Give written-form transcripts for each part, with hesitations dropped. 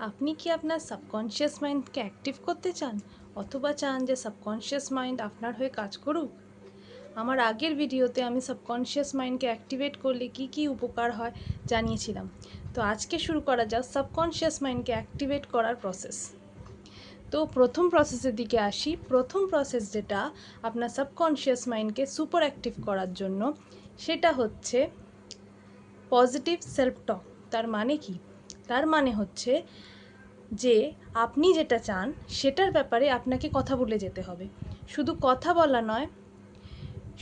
আপনি কি আপনার সাবকনশিয়াস মাইন্ডকে অ্যাক্টিভ করতে চান অথবা চান যে সাবকনশিয়াস মাইন্ড আপনার হয়ে কাজ করুক? আমার আগের ভিডিওতে আমি সাবকনশিয়াস মাইন্ডকে অ্যাক্টিভেট করলে কি কি উপকার হয় জানিয়েছিলাম। তো আজকে শুরু করা যাক সাবকনশিয়াস মাইন্ডকে অ্যাক্টিভেট করার প্রসেস। তো প্রথম প্রসেসের দিকে আসি। প্রথম প্রসেস যেটা আপনার সাবকনশিয়াস মাইন্ডকে সুপার অ্যাক্টিভ করার জন্য, সেটা হচ্ছে পজিটিভ সেলফ টক। তার মানে কি? তার মানে হচ্ছে যে আপনি যেটা চান সেটার ব্যাপারে আপনাকে কথা বলে যেতে হবে। শুধু কথা বলা নয়,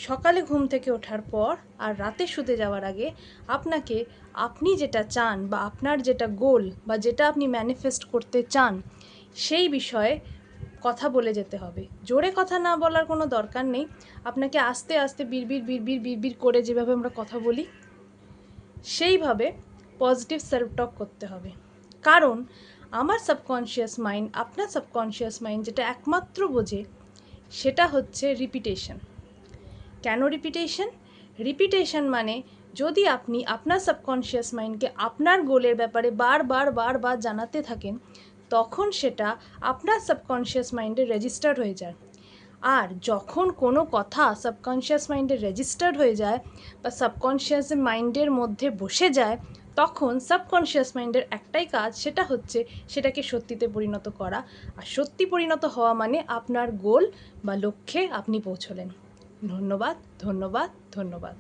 সকালে ঘুম থেকে ওঠার পর আর রাতে শুতে যাওয়ার আগে আপনাকে আপনি যেটা চান বা আপনার যেটা গোল বা যেটা আপনি ম্যানিফেস্ট করতে চান সেই বিষয়ে কথা বলে যেতে হবে। জোরে কথা না বলার কোনো দরকার নেই। আপনাকে আস্তে আস্তে বিড়বিড় বিড়বিড় বিড়বিড় করে যেভাবে আমরা কথা বলি সেইভাবে পজিটিভ সেলফ টক করতে হবে। কারণ আমার সাবকনশিয়াস মাইন্ড, আপনার সাবকনশিয়াস মাইন্ড যেটা একমাত্র বোঝে সেটা হচ্ছে রিপিটেশন। কেন রিপিটেশন? রিপিটেশন মানে যদি আপনি আপনার সাবকনশিয়াস মাইন্ডকে আপনার গোলের ব্যাপারে বারবার জানাতে থাকেন, তখন সেটা আপনার সাবকনশিয়াস মাইন্ডে রেজিস্টার্ড হয়ে যায়। আর যখন কোনো কথা সাবকনশিয়াস মাইন্ডে রেজিস্টার্ড হয়ে যায় বা সাবকনশিয়াস মাইন্ডের মধ্যে বসে যায়, তখন সাবকনশিয়াস মাইন্ডের একটাই কাজ, সেটা হচ্ছে সেটাকে সত্যিতে পরিণত করা। আর সত্যি পরিণত হওয়া মানে আপনার গোল বা লক্ষ্যে আপনি পৌঁছলেন। ধন্যবাদ, ধন্যবাদ, ধন্যবাদ।